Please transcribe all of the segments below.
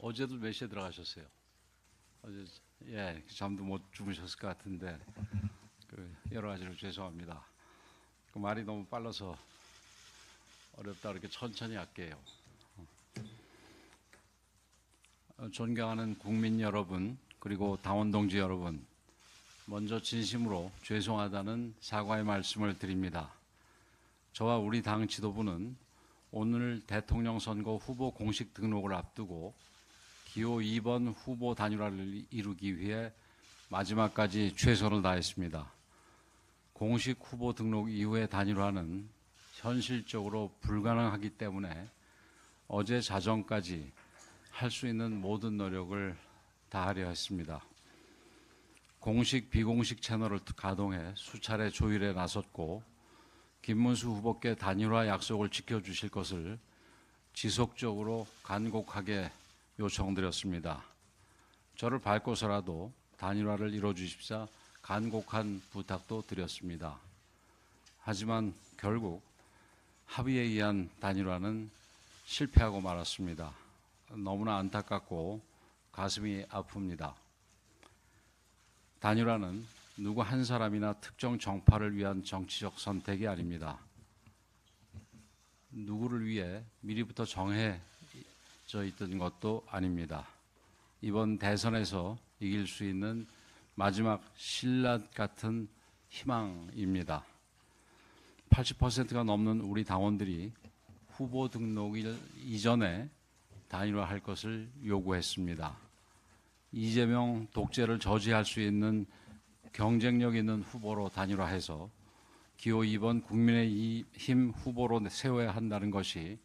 어제도 몇 시에 들어가셨어요? 어제 잠도 못 주무셨을 것 같은데 여러 가지로 죄송합니다. 말이 너무 빨라서 어렵다 이렇게 천천히 할게요. 존경하는 국민 여러분 그리고 당원 동지 여러분, 먼저 진심으로 죄송하다는 사과의 말씀을 드립니다. 저와 우리 당 지도부는 오늘 대통령 선거 후보 공식 등록을 앞두고 기호 2번 후보 단일화를 이루기 위해 마지막까지 최선을 다했습니다. 공식 후보 등록 이후의 단일화는 현실적으로 불가능하기 때문에 어제 자정까지 할 수 있는 모든 노력을 다하려 했습니다. 공식 비공식 채널을 가동해 수차례 조율에 나섰고 김문수 후보께 단일화 약속을 지켜주실 것을 지속적으로 간곡하게 요청드렸습니다. 저를 밟고서라도 단일화를 이뤄주십사 간곡한 부탁도 드렸습니다. 하지만 결국 합의에 의한 단일화는 실패하고 말았습니다. 너무나 안타깝고 가슴이 아픕니다. 단일화는 누구 한 사람이나 특정 정파를 위한 정치적 선택이 아닙니다. 누구를 위해 미리부터 정해져 있던 것도 아닙니다. 이번 대선에서 이길 수 있는 마지막 신라 같은 희망입니다. 80%가 넘는 우리 당원들이 후보 등록일 이전에 단일화할 것을 요구했습니다. 이재명 독재를 저지할 수 있는 경쟁력 있는 후보로 단일화해서 기호 2번 국민의힘 후보로 세워야 한다는 것이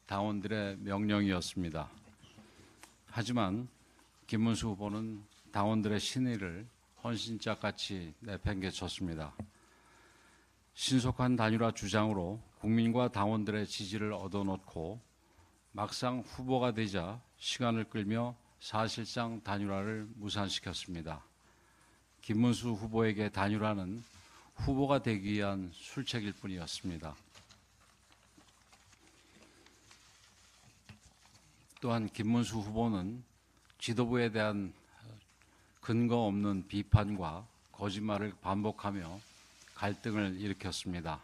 당원들의 명령이었습니다. 하지만 김문수 후보는 당원들의 신의를 헌신짝같이 내팽개쳤습니다. 신속한 단일화 주장으로 국민과 당원들의 지지를 얻어놓고 막상 후보가 되자 시간을 끌며 사실상 단일화를 무산시켰습니다. 김문수 후보에게 단일화는 후보가 되기 위한 술책일 뿐이었습니다. 또한 김문수 후보는 지도부에 대한 근거 없는 비판과 거짓말을 반복하며 갈등을 일으켰습니다.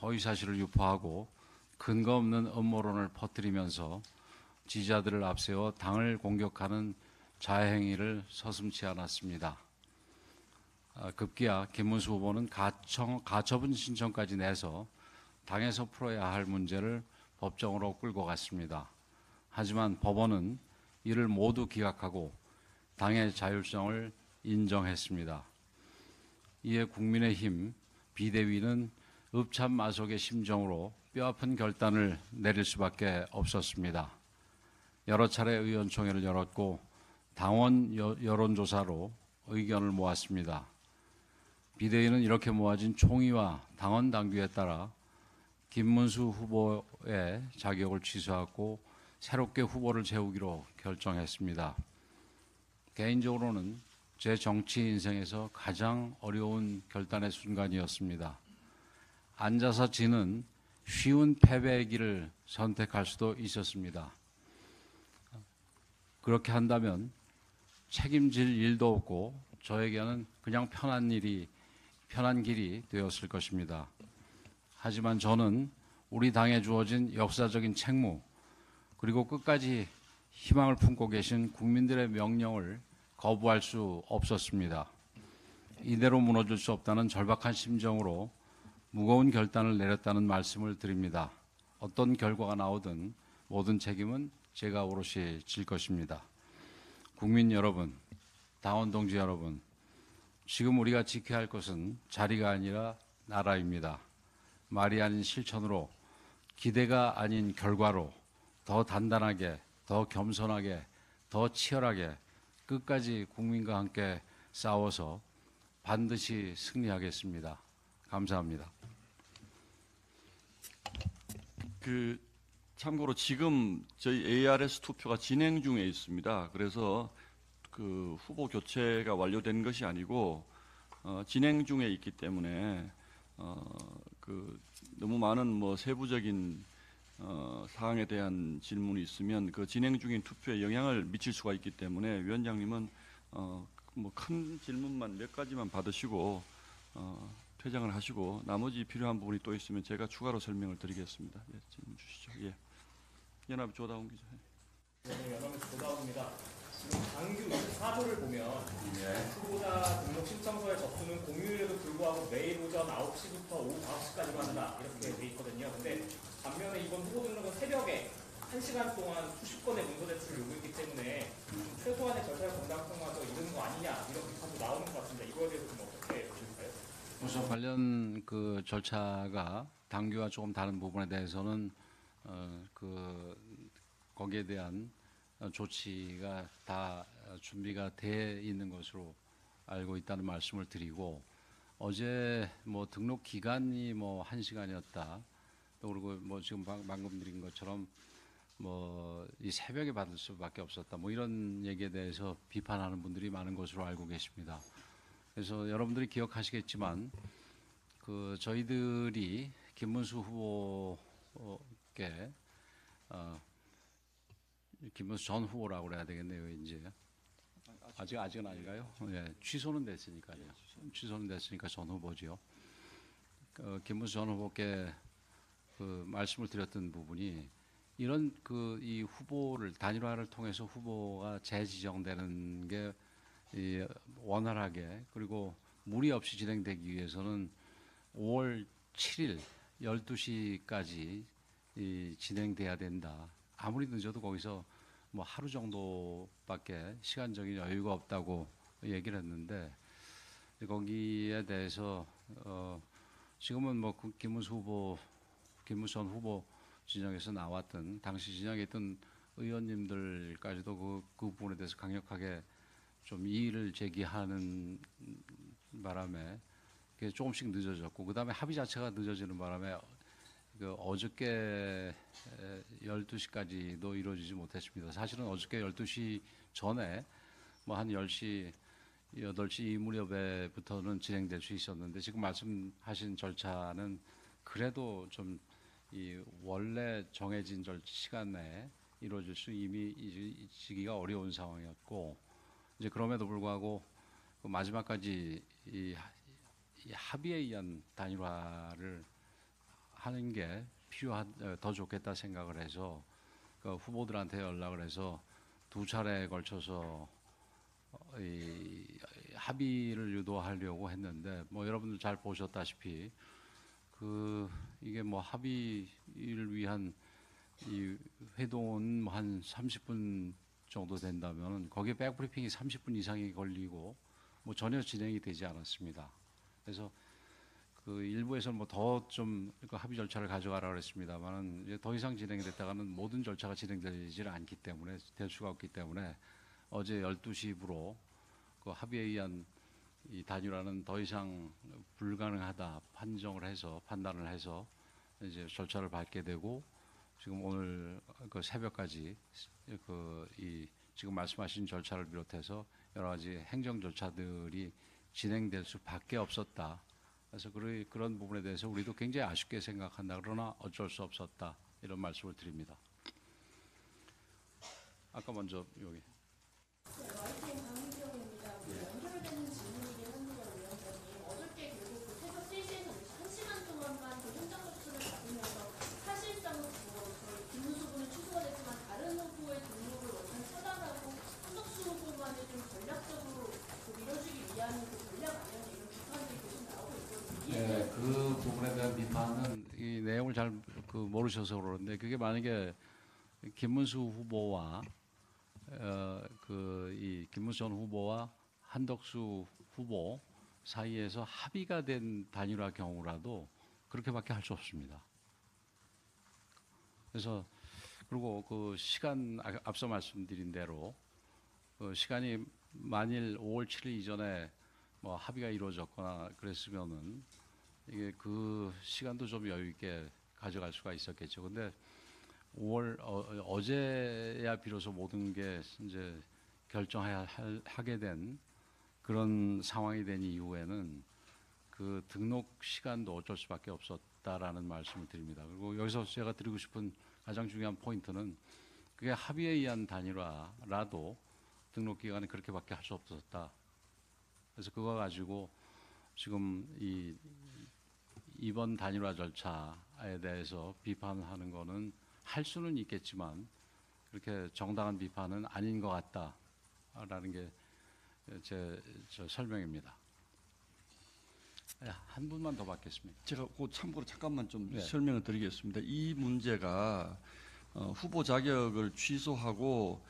허위사실을 유포하고 근거 없는 음모론을 퍼뜨리면서 지지자들을 앞세워 당을 공격하는 자해행위를 서슴지 않았습니다. 급기야 김문수 후보는 가처분 신청까지 내서 당에서 풀어야 할 문제를 법정으로 끌고 갔습니다. 하지만 법원은 이를 모두 기각하고 당의 자율성을 인정했습니다. 이에 국민의힘 비대위는 읍참마속의 심정으로 뼈아픈 결단을 내릴 수밖에 없었습니다. 여러 차례 의원총회를 열었고 당원 여론조사로 의견을 모았습니다. 비대위는 이렇게 모아진 총의와 당원 당규에 따라 김문수 후보의 자격을 취소하고 새롭게 후보를 세우기로 결정했습니다. 개인적으로는 제 정치 인생에서 가장 어려운 결단의 순간이었습니다. 앉아서 지는 쉬운 패배의 길을 선택할 수도 있었습니다. 그렇게 한다면 책임질 일도 없고 저에게는 그냥 편한 길이 되었을 것입니다. 하지만 저는 우리 당에 주어진 역사적인 책무 그리고 끝까지 희망을 품고 계신 국민들의 명령을 거부할 수 없었습니다. 이대로 무너질 수 없다는 절박한 심정으로 무거운 결단을 내렸다는 말씀을 드립니다. 어떤 결과가 나오든 모든 책임은 제가 오롯이 질 것입니다. 국민 여러분, 당원 동지 여러분, 지금 우리가 지켜야 할 것은 자리가 아니라 나라입니다. 말이 아닌 실천으로, 기대가 아닌 결과로 더 단단하게, 더 겸손하게, 더 치열하게 끝까지 국민과 함께 싸워서 반드시 승리하겠습니다. 감사합니다. 참고로 지금 저희 ARS 투표가 진행 중에 있습니다. 그래서 후보 교체가 완료된 것이 아니고 진행 중에 있기 때문에 너무 많은 세부적인 사항에 대한 질문이 있으면 그 진행 중인 투표에 영향을 미칠 수가 있기 때문에 위원장님은 뭐 큰 질문만 몇 가지만 받으시고 퇴장을 하시고 나머지 필요한 부분이 또 있으면 제가 추가로 설명을 드리겠습니다. 예, 질문 주시죠. 예. 연합 조다운 기자. 네, 연합 조다우입니다. 지금 당규 24조를 보면 후보자 등록 신청서에 접수는 공휴일에도 불구하고 매일 오전 9시부터 오후 5시까지만 한다 이렇게 돼 있거든요. 근데 반면에 이번 후보 등록은 새벽에 1시간 동안 수십 건의 문서 제출을 요구했기 때문에 최소한의 절차를 건강성화도 이런 거 아니냐 이런 비판도 나오는 것 같은데 이거에 대해서 좀 어떻게 보실까요? 우선 관련 그 절차가 당규와 조금 다른 부분에 대해서는 거기에 대한 조치가 다 준비가 돼 있는 것으로 알고 있다는 말씀을 드리고 어제 뭐 등록 기간이 뭐 1시간이었다. 또 그리고 뭐 지금 방금 드린 것처럼 뭐 이 새벽에 받을 수밖에 없었다. 뭐 이런 얘기에 대해서 비판하는 분들이 많은 것으로 알고 계십니다. 그래서 여러분들이 기억하시겠지만 그 저희들이 김문수 후보께 김문수 전 후보라고 그래야 되겠네요. 이제 아직은 아닌가요? 예, 취소는 됐으니까요. 취소는 됐으니까 전 후보지요. 김문수 전 후보께 그 말씀을 드렸던 부분이 이런 그 이 후보를 단일화를 통해서 후보가 재지정되는 게 이 원활하게 그리고 무리 없이 진행되기 위해서는 5월 7일 12시까지 진행돼야 된다. 아무리 늦어도 거기서 뭐 하루 정도밖에 시간적인 여유가 없다고 얘기를 했는데 거기에 대해서 지금은 뭐 김문수 전 후보 진영에서 나왔던 당시 진영에 있던 의원님들까지도 그 부분에 대해서 강력하게 좀 이의를 제기하는 바람에 그게 조금씩 늦어졌고 그다음에 합의 자체가 늦어지는 바람에 그 어저께 12시까지도 이루어지지 못했습니다. 사실은 어저께 12시 전에 뭐 한 10시, 8시 이 무렵에부터는 진행될 수 있었는데 지금 말씀하신 절차는 그래도 좀 이 원래 정해진 시간 내에 이루어질 수 이미 이지기가 어려운 상황이었고 이제 그럼에도 불구하고 그 마지막까지 이 합의에 의한 단일화를 하는 게 더 좋겠다 생각을 해서 그 후보들한테 연락을 해서 두 차례에 걸쳐서 이 합의를 유도하려고 했는데 뭐 여러분들 잘 보셨다시피 이게 뭐 합의를 위한 이 회동은 뭐 한 30분 정도 된다면 거기에 백브리핑이 30분 이상이 걸리고 뭐 전혀 진행이 되지 않았습니다. 그래서 그 일부에서는 뭐 더 좀 합의 절차를 가져가라 그랬습니다만은 이제 더 이상 진행이 됐다가는 모든 절차가 진행되지 않기 때문에 될 수가 없기 때문에 어제 12시부로 그 합의에 의한 이 단일화는 더 이상 불가능하다 판단을 해서 이제 절차를 밟게 되고 지금 오늘 그 새벽까지 지금 말씀하신 절차를 비롯해서 여러 가지 행정 절차들이 진행될 수밖에 없었다. 그래서 그런 부분에 대해서 우리도 굉장히 아쉽게 생각한다. 그러나 어쩔 수 없었다. 이런 말씀을 드립니다. 아까 먼저 여기. YTN 강민경입니다. 연결되는 질문이긴 한데요, 위원장님. 어저께 결국 그 새벽 3시에서 1시간 동안만 그 현장 접수를 받으면서 사실상은 저희 김문수 후보는 취소가 됐지만 다른 후보의 등록을 원천 차단하고 한덕수 후보만을 좀 전략적으로 밀어주기 위한 그 전략 아니냐 이런 비판들이 계속 나오고 있거든요. 네, 그 부분에 대한 비판은 이 내용을 잘 모르셔서 그러는데 그게 만약에 김문수 후보와 이 김문수 전 후보와 한덕수 후보 사이에서 합의가 된 단일화 경우라도 그렇게밖에 할 수 없습니다. 그래서 그리고 그 시간 앞서 말씀드린 대로 그 시간이 만일 5월 7일 이전에 뭐 합의가 이루어졌거나 그랬으면은 이게 그 시간도 좀 여유 있게 가져갈 수가 있었겠죠. 근데 어제야 비로소 모든 게 이제 하게 된 그런 상황이 된 이후에는 그 등록 시간도 어쩔 수밖에 없었다라는 말씀을 드립니다. 그리고 여기서 제가 드리고 싶은 가장 중요한 포인트는 그게 합의에 의한 단일화라도 등록 기간이 그렇게밖에 할 수 없었다. 그래서 그거 가지고 지금 이번 단일화 절차에 대해서 비판하는 거는 할 수는 있겠지만 그렇게 정당한 비판은 아닌 것 같다라는 게 제 설명입니다. 한 분만 더 받겠습니다. 제가 그 참고로 잠깐만 좀 네. 설명을 드리겠습니다. 이 문제가 후보 자격을 취소하고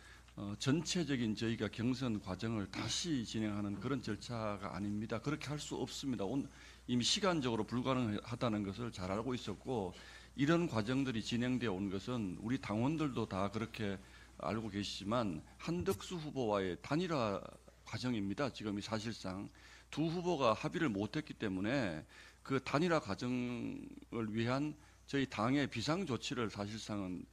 전체적인 저희가 경선 과정을 다시 진행하는 그런 절차가 아닙니다. 그렇게 할 수 없습니다. 이미 시간적으로 불가능하다는 것을 잘 알고 있었고 이런 과정들이 진행되어 온 것은 우리 당원들도 다 그렇게 알고 계시지만 한덕수 후보와의 단일화 과정입니다. 지금이 사실상 두 후보가 합의를 못했기 때문에 그 단일화 과정을 위한 저희 당의 비상 조치를 사실상은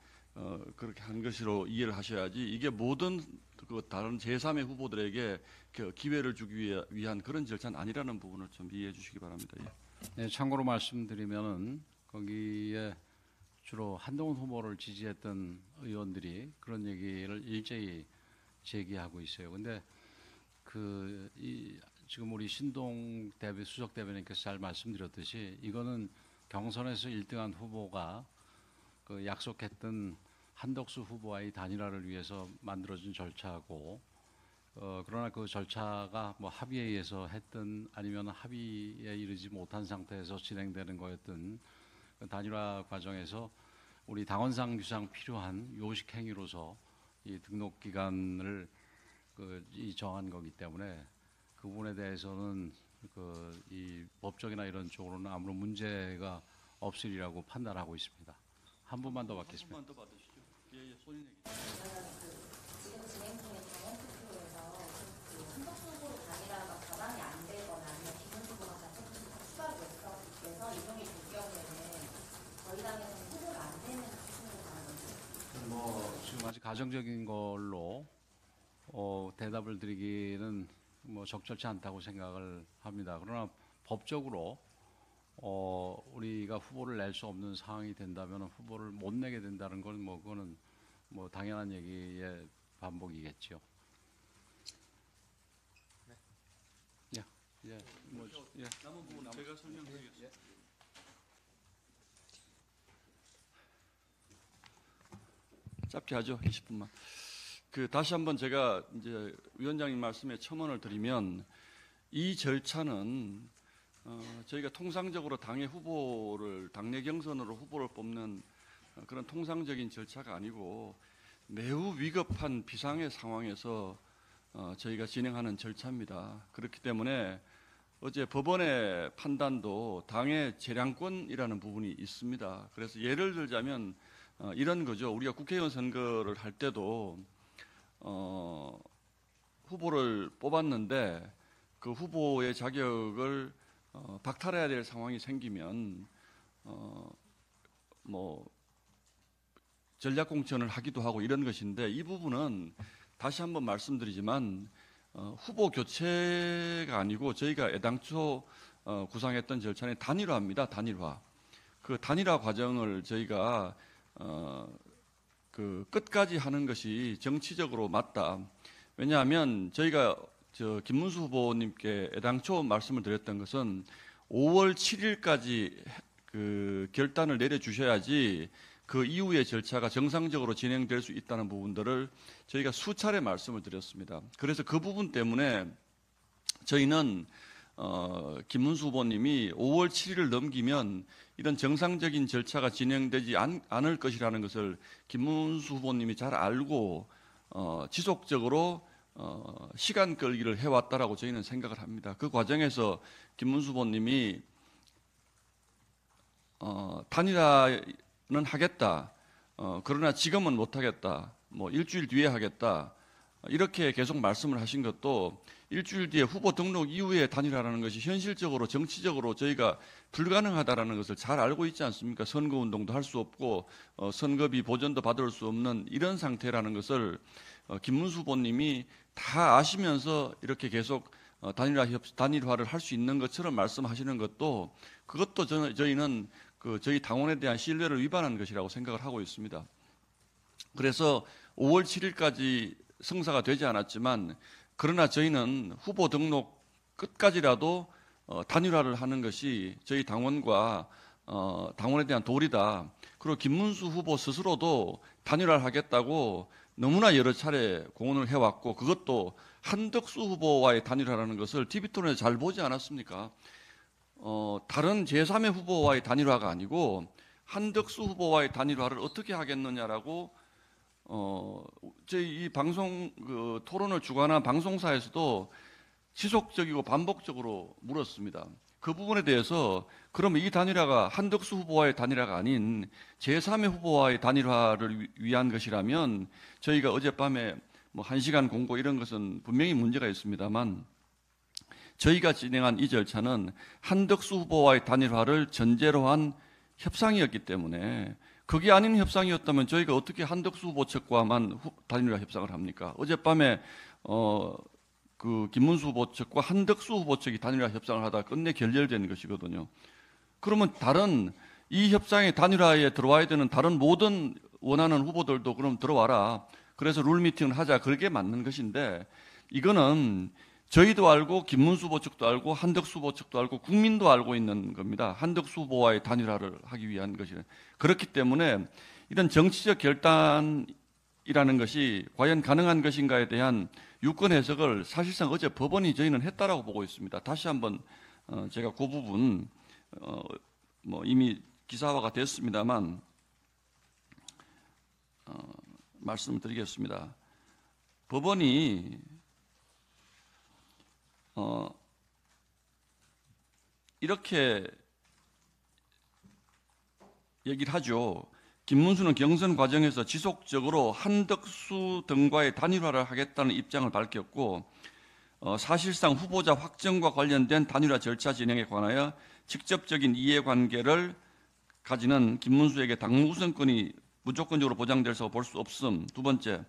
그렇게 한 것으로 이해를 하셔야지 이게 모든 그 다른 제3의 후보들에게 그 기회를 주기 위한 그런 절차는 아니라는 부분을 좀 이해해 주시기 바랍니다. 예. 네, 참고로 말씀드리면은 거기에 주로 한동훈 후보를 지지했던 의원들이 그런 얘기를 일제히 제기하고 있어요. 근데 지금 우리 신동 수석 대변인께서 잘 말씀드렸듯이 이거는 경선에서 1등한 후보가 그 약속했던 한덕수 후보와의 단일화를 위해서 만들어진 절차고 그러나 그 절차가 뭐 합의에 의해서 했든 아니면 합의에 이르지 못한 상태에서 진행되는 거였든 그 단일화 과정에서 우리 당원상 규상 필요한 요식 행위로서 이 등록 기간을 정한 거기 때문에 그 부분에 대해서는 이 법적이나 이런 쪽으로는 아무런 문제가 없으리라고 판단하고 있습니다. 한 분만 더 받겠습니다. 한 번만 더 받으시죠. 예, 손인혜 기자. 지금 진행 중인 당원 투표에서 한덕수 후보로 단일화가 과반이 안 되거나 아니면 기존 후보가 추가로 돼서 이동이 될 경우에는 저희 당에서는 후보가 안 되는 추천을 가는 지금 아직 가정적인 걸로 대답을 드리기는 적절치 않다고 생각을 합니다. 그러나 법적으로 우리가 후보를 낼 수 없는 상황이 된다면 후보를 못 내게 된다는 건 그거는 당연한 얘기의 반복이겠죠. 네. 예. 남은 부분은 제가 설명드리겠습니다. 짧게 하죠. 20분만. 다시 한번 제가 이제 위원장님 말씀에 첨언을 드리면 이 절차는 저희가 통상적으로 당내 경선으로 후보를 뽑는 그런 통상적인 절차가 아니고 매우 위급한 비상의 상황에서 저희가 진행하는 절차입니다. 그렇기 때문에 어제 법원의 판단도 당의 재량권이라는 부분이 있습니다. 그래서 예를 들자면 이런 거죠. 우리가 국회의원 선거를 할 때도 후보를 뽑았는데 그 후보의 자격을 박탈해야 될 상황이 생기면 전략 공천을 하기도 하고 이런 것인데 이 부분은 다시 한번 말씀드리지만 후보 교체가 아니고 저희가 애당초 구상했던 절차는 단일화입니다. 단일화. 그 단일화 과정을 저희가 끝까지 하는 것이 정치적으로 맞다. 왜냐하면 저희가 김문수 후보님께 애당초 말씀을 드렸던 것은 5월 7일까지 결단을 내려주셔야지 그 이후의 절차가 정상적으로 진행될 수 있다는 부분들을 저희가 수차례 말씀을 드렸습니다. 그래서 그 부분 때문에 저희는 김문수 후보님이 5월 7일을 넘기면 이런 정상적인 절차가 진행되지 않을 것이라는 것을 김문수 후보님이 잘 알고 지속적으로 시간 끌기를 해왔다라고 저희는 생각을 합니다. 그 과정에서 김문수 후보님이 단일화는 하겠다. 그러나 지금은 못하겠다. 일주일 뒤에 하겠다. 이렇게 계속 말씀을 하신 것도 일주일 뒤에 후보 등록 이후에 단일화라는 것이 현실적으로 정치적으로 저희가 불가능하다라는 것을 잘 알고 있지 않습니까? 선거운동도 할 수 없고 선거비 보전도 받을 수 없는 이런 상태라는 것을 김문수 후보님이 다 아시면서 이렇게 계속 단일화를 할 수 있는 것처럼 말씀하시는 것도 그것도 저희는 저희 당원에 대한 신뢰를 위반한 것이라고 생각을 하고 있습니다. 그래서 5월 7일까지 성사가 되지 않았지만 그러나 저희는 후보 등록 끝까지라도 단일화를 하는 것이 저희 당원과 당원에 대한 도리다. 그리고 김문수 후보 스스로도 단일화를 하겠다고 너무나 여러 차례 공언을 해왔고 그것도 한덕수 후보와의 단일화라는 것을 TV토론에서 잘 보지 않았습니까? 다른 제3의 후보와의 단일화가 아니고 한덕수 후보와의 단일화를 어떻게 하겠느냐라고 저희 이 방송 토론을 주관한 방송사에서도 지속적이고 반복적으로 물었습니다. 그 부분에 대해서 그러면 이 단일화가 한덕수 후보와의 단일화가 아닌 제3의 후보와의 단일화를 위한 것이라면 저희가 어젯밤에 뭐 1시간 공고 이런 것은 분명히 문제가 있습니다만 저희가 진행한 이 절차는 한덕수 후보와의 단일화를 전제로 한 협상이었기 때문에 그게 아닌 협상이었다면 저희가 어떻게 한덕수 후보 측과만 단일화 협상을 합니까? 어젯밤에 그 김문수 후보 측과 한덕수 후보 측이 단일화 협상을 하다 끝내 결렬된 것이거든요. 그러면 다른 이 협상의 단일화에 들어와야 되는 다른 모든 원하는 후보들도 그럼 들어와라. 그래서 룰 미팅을 하자. 그게 맞는 것인데 이거는 저희도 알고 김문수 후보 측도 알고 한덕수 후보 측도 알고 국민도 알고 있는 겁니다. 한덕수 후보와의 단일화를 하기 위한 것이. 그렇기 때문에 이런 정치적 결단이라는 것이 과연 가능한 것인가에 대한 유권 해석을 사실상 어제 법원이 저희는 했다라고 보고 있습니다. 다시 한번 제가 그 부분 뭐 이미 기사화가 됐습니다만 말씀을 드리겠습니다. 법원이 이렇게 얘기를 하죠. 김문수는 경선 과정에서 지속적으로 한덕수 등과의 단일화를 하겠다는 입장을 밝혔고 사실상 후보자 확정과 관련된 단일화 절차 진행에 관하여 직접적인 이해관계를 가지는 김문수에게 당무 우선권이 무조건적으로 보장될서 볼 수 없음. 두 번째,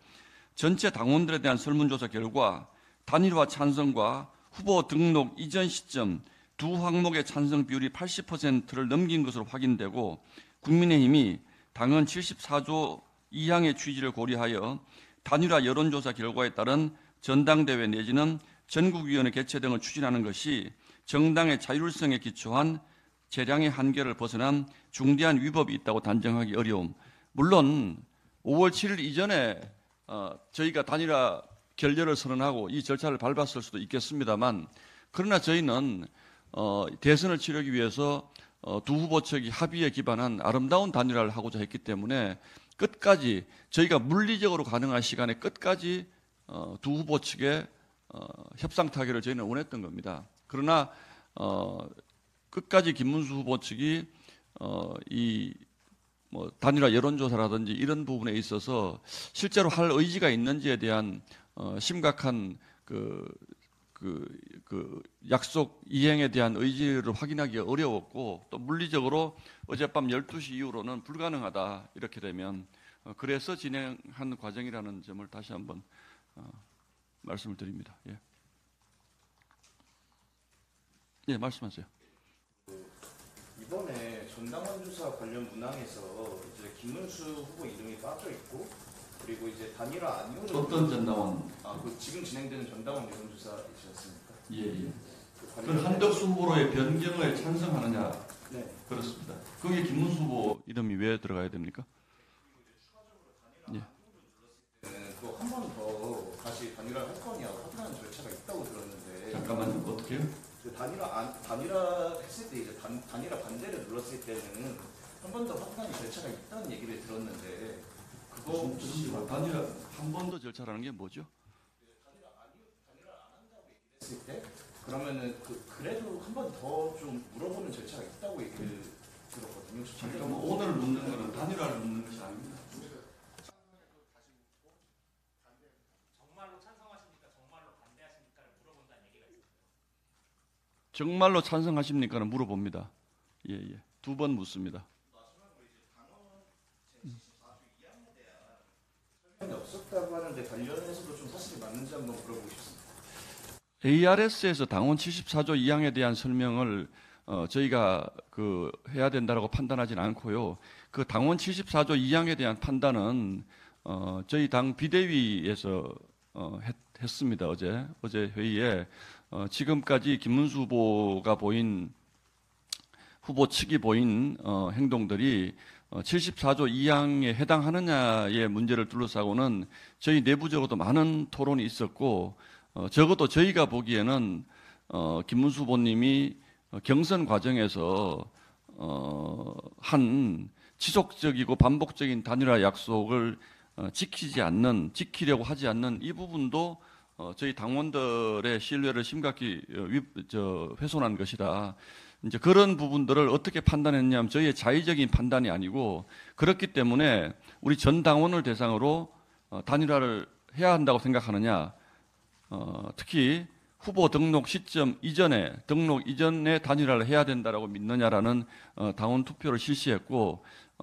전체 당원들에 대한 설문조사 결과 단일화 찬성과 후보 등록 이전 시점 두 항목의 찬성 비율이 80%를 넘긴 것으로 확인되고 국민의힘이 당헌 74조 2항의 취지를 고려하여 단일화 여론조사 결과에 따른 전당대회 내지는 전국위원회 개최 등을 추진하는 것이 정당의 자율성에 기초한 재량의 한계를 벗어난 중대한 위법이 있다고 단정하기 어려움. 물론 5월 7일 이전에 저희가 단일화 결렬을 선언하고 이 절차를 밟았을 수도 있겠습니다만 그러나 저희는 대선을 치르기 위해서 두 후보 측이 합의에 기반한 아름다운 단일화를 하고자 했기 때문에 끝까지 저희가 물리적으로 가능한 시간에 끝까지 두 후보 측의 협상 타결을 저희는 원했던 겁니다. 그러나 끝까지 김문수 후보 측이 이 뭐 단일화 여론조사라든지 이런 부분에 있어서 실제로 할 의지가 있는지에 대한 심각한 그 약속 이행에 대한 의지를 확인하기 어려웠고 또 물리적으로 어젯밤 12시 이후로는 불가능하다 이렇게 되면 그래서 진행한 과정이라는 점을 다시 한번 말씀을 드립니다. 예. 예, 말씀하세요. 이번에 전당원 조사 관련 문항에서 이제 김문수 후보 이름이 빠져 있고 그리고 이제 단일화 아니오는 어떤 전당원? 그 지금 진행되는 전당원 여론조사이셨습니까? 예. 그 한덕수 후보로의 변경을 찬성하느냐? 네. 그렇습니다. 거기에 김문수 후보 이름이 왜 들어가야 됩니까? 예. 또 한 번 더 다시 단일화를 할 거냐 확인하는 절차가 있다고 들었는데 잠깐만요. 어떻게요? 그 단일화 했을 때 이제 단일화 반대를 눌렀을 때는 한 번 더 확인하는 절차가 있다는 얘기를 들었는데 그거 단일화 한 번 더 절차라는 게 뭐죠? 단일화 안 한다고 얘기했을 때 그러면은 그래도 한 번 더 좀 물어보는 절차가 있다고 얘기를 들었거든요. 잠깐만 오늘 묻는 거는 단일화를 묻는 것이 아닙니다. 정말로 찬성하십니까? 정말로 반대하십니까를 물어본다는 얘기가 있어요. 정말로 찬성하십니까는 물어봅니다. 예. 두 번 묻습니다. 없었다고 하는데 관련해서도 좀 사실이 맞는지 한번 물어보고 싶습니다. ARS에서 당원 74조 2항에 대한 설명을 저희가 해야 된다라고 판단하지는 않고요. 그 당원 74조 2항에 대한 판단은 저희 당 비대위에서 했습니다. 어제 회의에 지금까지 김문수 후보 측이 보인 행동들이 74조 2항에 해당하느냐의 문제를 둘러싸고는 저희 내부적으로도 많은 토론이 있었고 적어도 저희가 보기에는 김문수 후보님이 경선 과정에서 한 지속적이고 반복적인 단일화 약속을 지키려고 하지 않는 이 부분도 저희 당원들의 신뢰를 심각히 훼손한 것이다. 이제 그런 부분들을 어떻게 판단했냐면 저희의 자의적인 판단이 아니고 그렇기 때문에 우리 전 당원을 대상으로 단일화를 해야 한다고 생각하느냐, 특히 후보 등록 시점 이전에 단일화를 해야 된다라고 믿느냐라는 당원 투표를 실시했고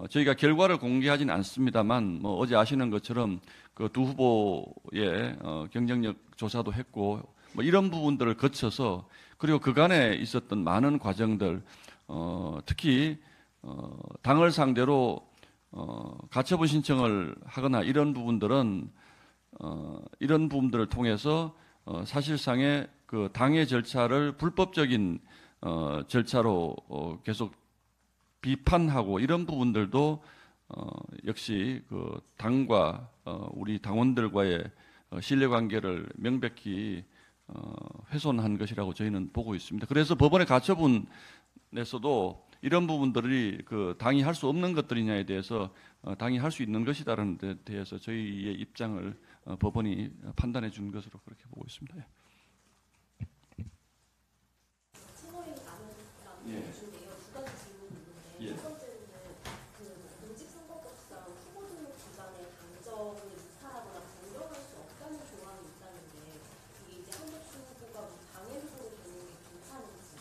저희가 결과를 공개하지는 않습니다만 어제 아시는 것처럼 그 두 후보의 경쟁력 조사도 했고 이런 부분들을 거쳐서 그리고 그간에 있었던 많은 과정들 특히 당을 상대로 가처분 신청을 하거나 이런 부분들을 통해서 사실상의 그 당의 절차를 불법적인 절차로 계속 비판하고 이런 부분들도 역시 그 당과 우리 당원들과의 신뢰관계를 명백히 훼손한 것이라고 저희는 보고 있습니다. 그래서 법원의 가처분에서도 이런 부분들이 그 당이 할 수 없는 것들이냐에 대해서 당이 할 수 있는 것이다라는 데 대해서 저희의 입장을 법원이 판단해 준 것으로 그렇게 보고 있습니다. 예. 두 가지 질문이 있는데 첫 번째는 그 공직선거법상 후보 등록 기간에 당적을 이탈하거나 변경할 수 없다는 조항이 있다는데 이게 이제 한덕수 후보가 당행으로 되는 게 괜찮은지.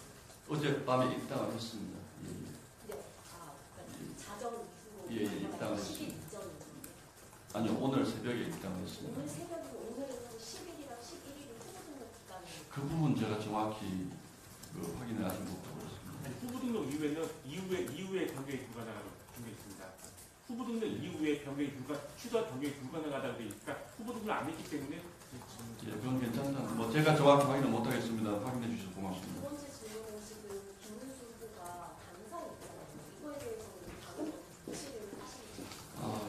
어젯밤에 입당을 했습니다. 그러니까 자정 이후로 예, 입당을 10일 했습니다. 이전인데. 아니요, 오늘 새벽에 입당을 했습니다. 오늘 새벽이고 오늘은 10일이랑 11일이 후보 등록 기간이. 그 부분 제가 정확히 확인을 아직 못하고 있습니다. 후보 등록 이후에 변경이 불가능하다고 돼 있습니다. 후보 등록 이후에 취소 변경이 불가능하다고 돼 있으니까 후보 등록을 안 했기 때문에 예, 그건 괜찮다. 제가 정확히 확인을 못하겠습니다. 확인해 주셔서 두 고맙습니다. 번째 질문은 지금 김문수 후보가 당사에 있잖아요. 이거에 대해서는 당은 조치를 하시는지.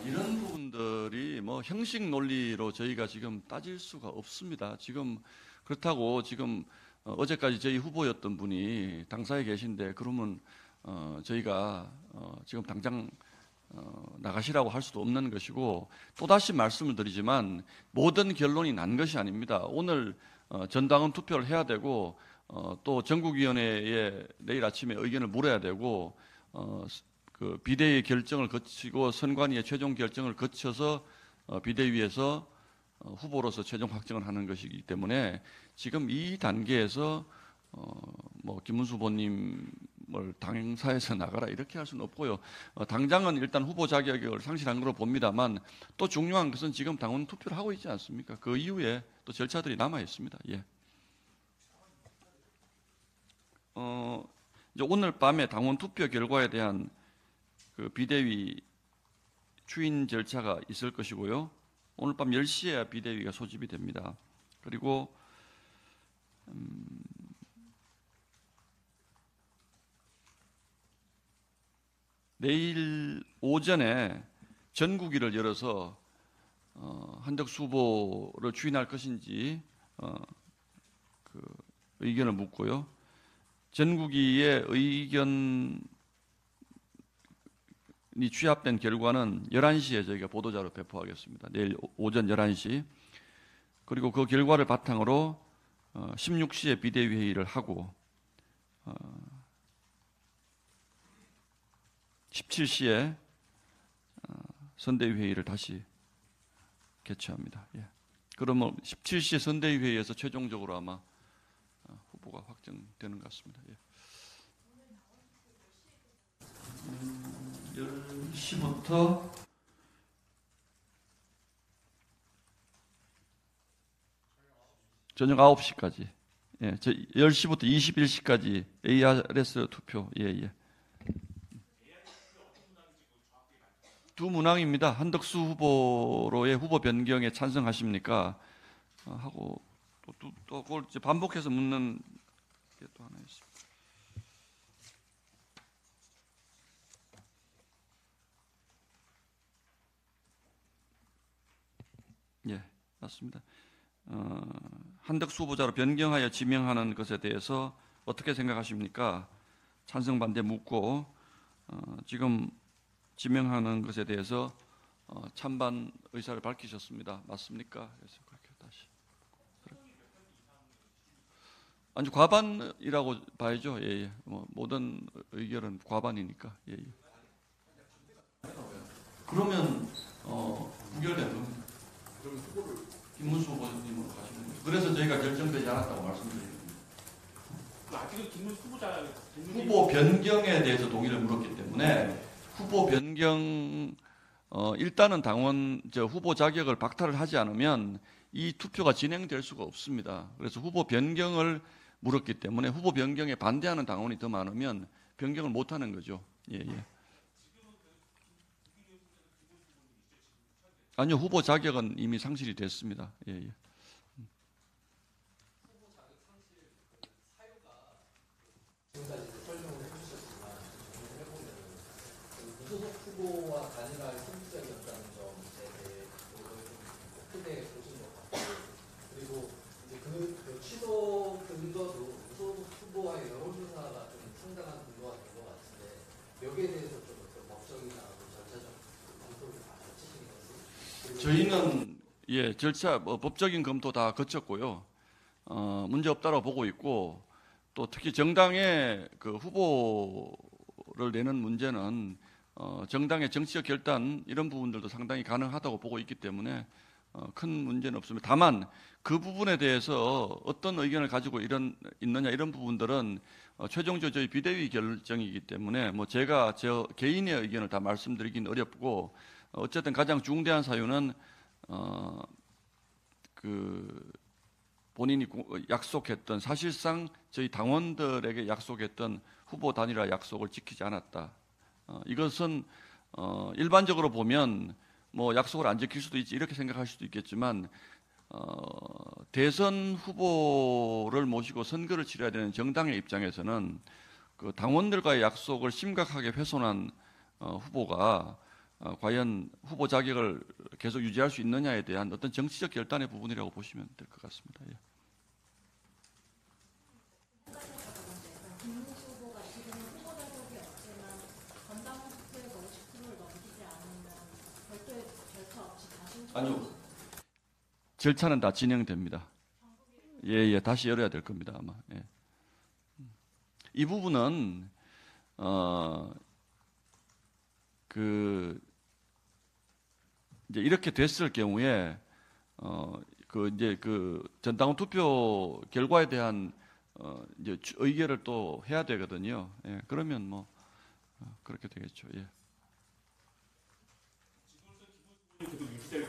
이런 부분들이 형식 논리로 저희가 지금 따질 수가 없습니다. 지금 그렇다고 지금 어제까지 저희 후보였던 분이 당사에 계신데 그러면 저희가 지금 당장 나가시라고 할 수도 없는 것이고 또다시 말씀을 드리지만 모든 결론이 난 것이 아닙니다. 오늘 전당원 투표를 해야 되고 또 전국위원회에 내일 아침에 의견을 물어야 되고 그 비대위의 결정을 거치고 선관위의 최종 결정을 거쳐서 비대위에서 후보로서 최종 확정을 하는 것이기 때문에 지금 이 단계에서 김문수 후보님을 당사에서 나가라 이렇게 할 수는 없고요. 당장은 일단 후보 자격을 상실한 걸로 봅니다만 또 중요한 것은 지금 당원 투표를 하고 있지 않습니까? 그 이후에 또 절차들이 남아 있습니다. 예. 이제 오늘 밤에 당원 투표 결과에 대한 그 비대위 추인 절차가 있을 것이고요. 오늘 밤 10시에 비대위가 소집이 됩니다. 그리고 내일 오전에 전국위를 열어서 한덕수 후보를 추인할 것인지 그 의견을 묻고요. 전국위의 의견이 취합된 결과는 11시에 저희가 보도자료 배포하겠습니다. 내일 오전 11시. 그리고 그 결과를 바탕으로 16시에 비대위 회의를 하고 17시에 선대위 회의를 다시 개최합니다. 예. 그러면 17시에 선대위 회의에서 최종적으로 아마 후보가 확정되는 것 같습니다. 예. 10시부터 저녁 9시까지. 예, 10시부터 21시까지 ARS 투표. 예, 예. 두 문항입니다. 한덕수 후보로의 후보 변경에 찬성하십니까? 하고 또 그걸 이제 반복해서 묻는 게 또 하나 있습니다. 예, 맞습니다. 한덕수 후보자로 변경하여 지명하는 것에 대해서 어떻게 생각하십니까? 찬성 반대 묻고 지금 지명하는 것에 대해서 찬반 의사를 밝히셨습니다. 맞습니까? 그래서 그렇게 다시 아주 과반이라고 봐야죠. 예, 예. 뭐 모든 의결은 과반이니까. 예, 예. 그러면 부결된 겁니다. 그럼 후보를 김문수 후보님으로 가시는 거죠. 그래서 저희가 결정되지 않았다고 말씀드립니다. 아직은 김문수 후보자 후보 변경에 대해서 동의를 물었기 때문에 후보 변경 일단은 당원 후보 자격을 박탈을 하지 않으면 이 투표가 진행될 수가 없습니다. 그래서 후보 변경을 물었기 때문에 후보 변경에 반대하는 당원이 더 많으면 변경을 못 하는 거죠. 예, 예. 아니요, 후보 자격은 이미 상실이 됐습니다. 예, 예. 지금까지 설명을 해주셨지만 해보면 무소속 후보와 단일화의 선택이었다는 점에 대해 크게 보신 것 같고, 그리고 이제 그 취소 근거도 무소속 후보와의 여론조사가 좀 상당한 근거가 된 것 같은데 여기에 대해서 좀 어떤 법적이나 절차적 검토를 다 거치신 건지. 저희는 예 절차 법적인 검토 다 거쳤고요. 문제 없다고 보고 있고 또 특히 정당의 그 후보를 내는 문제는 정당의 정치적 결단 이런 부분들도 상당히 가능하다고 보고 있기 때문에 큰 문제는 없습니다. 다만 그 부분에 대해서 어떤 의견을 가지고 있느냐 이런 부분들은 최종적으로 저희 비대위 결정이기 때문에 뭐 제가 저 개인의 의견을 다 말씀드리긴 어렵고 어쨌든 가장 중대한 사유는 그 본인이 약속했던 사실상 저희 당원들에게 약속했던 후보 단일화 약속을 지키지 않았다. 이것은 일반적으로 보면 뭐 약속을 안 지킬 수도 있지 이렇게 생각할 수도 있겠지만 대선 후보를 모시고 선거를 치러야 되는 정당의 입장에서는 그 당원들과의 약속을 심각하게 훼손한 후보가 과연 후보 자격을 계속 유지할 수 있느냐에 대한 어떤 정치적 결단의 부분이라고 보시면 될 것 같습니다. 예. 김문수 후보가 지금은 후보 자격이 없지만 건당 투표에서 50%를 넘기지 않으면 별도의 절차 없이 다시 아니요. 절차는 다 진행됩니다. 예, 예. 다시 열어야 될 겁니다, 아마. 예. 이 부분은 이제 이렇게 됐을 경우에 이제 그 전당원 투표 결과에 대한 이제 의결을 또 해야 되거든요. 예, 그러면 뭐 그렇게 되겠죠. 예. 계속 유지될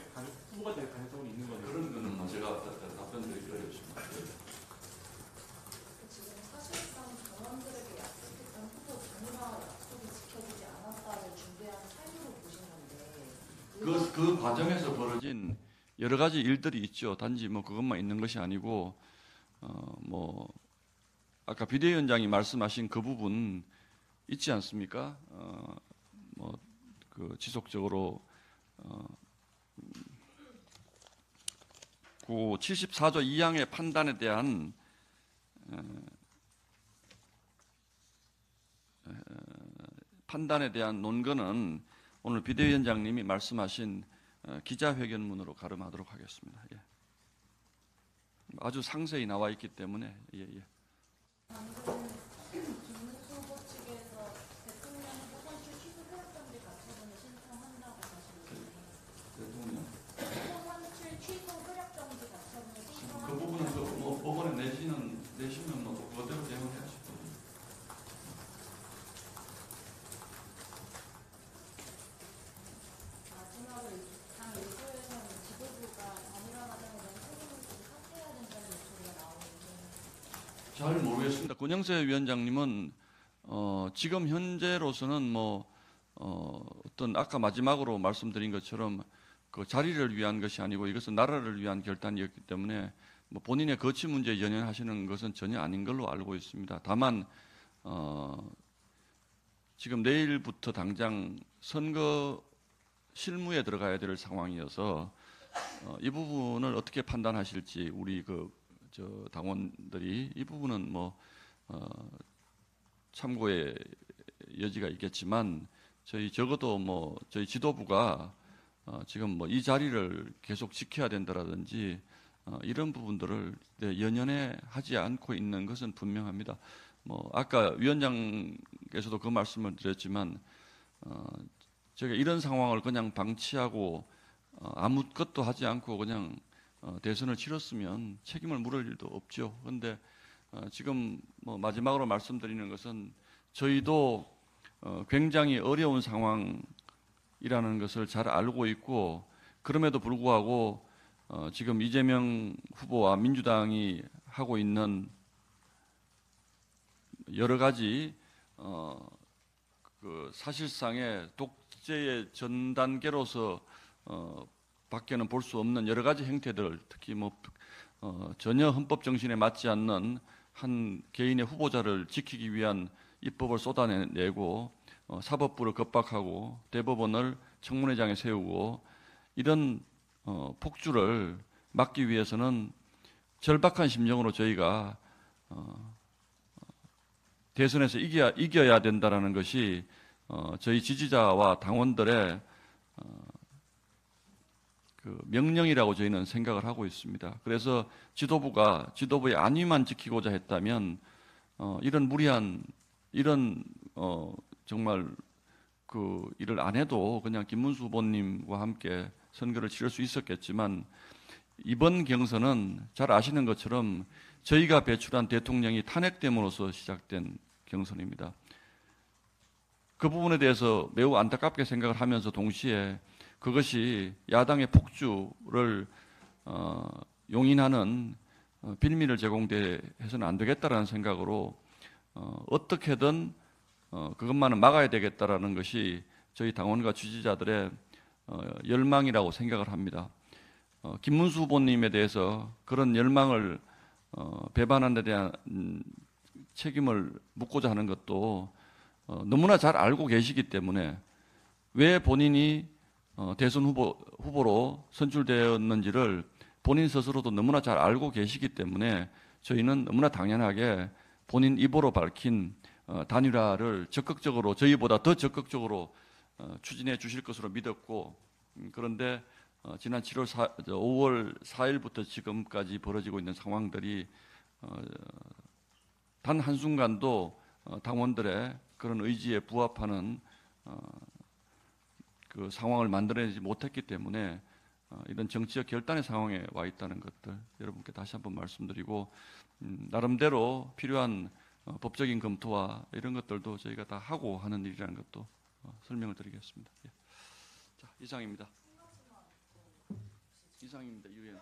후보가 될 가능성은 있는 거네요. 그런 거는 뭐 제가 답변드리기 어렵지만. 지금 사실상 당원들에게 약속했던 후보 단일화 약속이 지켜지지 않았다를 중대한 사유로 보신 건데 그 과정에서 벌어진 여러 가지 일들이 있죠. 단지 뭐 그것만 있는 것이 아니고 뭐 아까 비대위원장이 말씀하신 그 부분 있지 않습니까? 뭐 그 지속적으로 그 74조 2항의 판단에 대한 논거는 오늘 비대위원장님이 말씀하신 기자회견문으로 가름하도록 하겠습니다. 예. 아주 상세히 나와 있기 때문에 예, 예. 방금 김문수 후보 측에서 대통령 후보 선출 취소 효력정지 가처분을 신청한다고 하시는데 대통령 후보 선출 취소 효력정지 가처분을 그 신청한다고 부분은 뭐 법원에 내시면 뭐 그대로 대응해야죠. 마지막으로 당 일부에서는 지도부가 단일화 과정에서 책임을 지고 사퇴해야 된다는 목소리가 나오는데 잘 모르겠습니다. 권영세 위원장님은 지금 현재로서는 뭐 어떤 아까 마지막으로 말씀드린 것처럼 그 자리를 위한 것이 아니고 이것은 나라를 위한 결단이었기 때문에 뭐 본인의 거취 문제에 연연하시는 것은 전혀 아닌 걸로 알고 있습니다. 다만 지금 내일부터 당장 선거 실무에 들어가야 될 상황이어서 이 부분을 어떻게 판단하실지 우리 저 당원들이 이 부분은 뭐 참고의 여지가 있겠지만 적어도 뭐 저희 지도부가 지금 뭐 이 자리를 계속 지켜야 된다라든지 이런 부분들을 연연해 하지 않고 있는 것은 분명합니다. 뭐 아까 위원장께서도 그 말씀을 드렸지만 제가 이런 상황을 그냥 방치하고 아무것도 하지 않고 그냥 대선을 치렀으면 책임을 물을 일도 없죠. 그런데 지금 뭐 마지막으로 말씀드리는 것은 저희도 굉장히 어려운 상황이라는 것을 잘 알고 있고 그럼에도 불구하고 지금 이재명 후보와 민주당이 하고 있는 여러 가지 그 사실상의 독재의 전 단계로서 밖에는 볼 수 없는 여러 가지 행태들, 특히 뭐 전혀 헌법 정신에 맞지 않는 한 개인의 후보자를 지키기 위한 입법을 쏟아내고 사법부를 겁박하고 대법원을 청문회장에 세우고 이런 폭주를 막기 위해서는 절박한 심정으로 저희가 대선에서 이겨야 된다라는 것이 저희 지지자와 당원들의 그 명령이라고 저희는 생각을 하고 있습니다. 그래서 지도부의 안위만 지키고자 했다면 이런 무리한 정말 그 일을 안 해도 그냥 김문수 후보님과 함께 선거를 치를 수 있었겠지만 이번 경선은 잘 아시는 것처럼 저희가 배출한 대통령이 탄핵됨으로써 시작된 경선입니다. 그 부분에 대해서 매우 안타깝게 생각을 하면서 동시에 그것이 야당의 폭주를 용인하는 빌미를 제공해서는 안 되겠다라는 생각으로 어떻게든 그것만은 막아야 되겠다라는 것이 저희 당원과 지지자들의 열망이라고 생각을 합니다. 김문수 후보님에 대해서 그런 열망을 배반하는 데 대한 책임을 묻고자 하는 것도 너무나 잘 알고 계시기 때문에 왜 본인이 대선 후보로 선출되었는지를 본인 스스로도 너무나 잘 알고 계시기 때문에 저희는 너무나 당연하게 본인 입으로 밝힌 단일화를 적극적으로 저희보다 더 적극적으로 추진해 주실 것으로 믿었고 그런데 지난 5월 4일부터 지금까지 벌어지고 있는 상황들이 단 한순간도 당원들의 그런 의지에 부합하는 그 상황을 만들어내지 못했기 때문에 이런 정치적 결단의 상황에 와 있다는 것들 여러분께 다시 한번 말씀드리고 나름대로 필요한 법적인 검토와 이런 것들도 저희가 다 하고 하는 일이라는 것도 설명을 드리겠습니다. 예. 자, 이상입니다. 이상입니다. 유엔.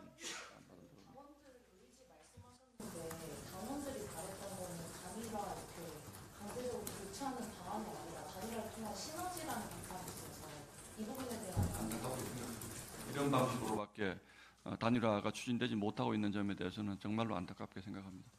당원들이 바랬던 거는 단일화 이렇게 강제적으로 교체하는 방안이 아니라 단일화를 통한 시너지라는 비판이 있어서 이 부분에 대한 이런 방식으로밖에 단일화가 추진되지 못하고 있는 점에 대해서는 정말로 안타깝게 생각합니다.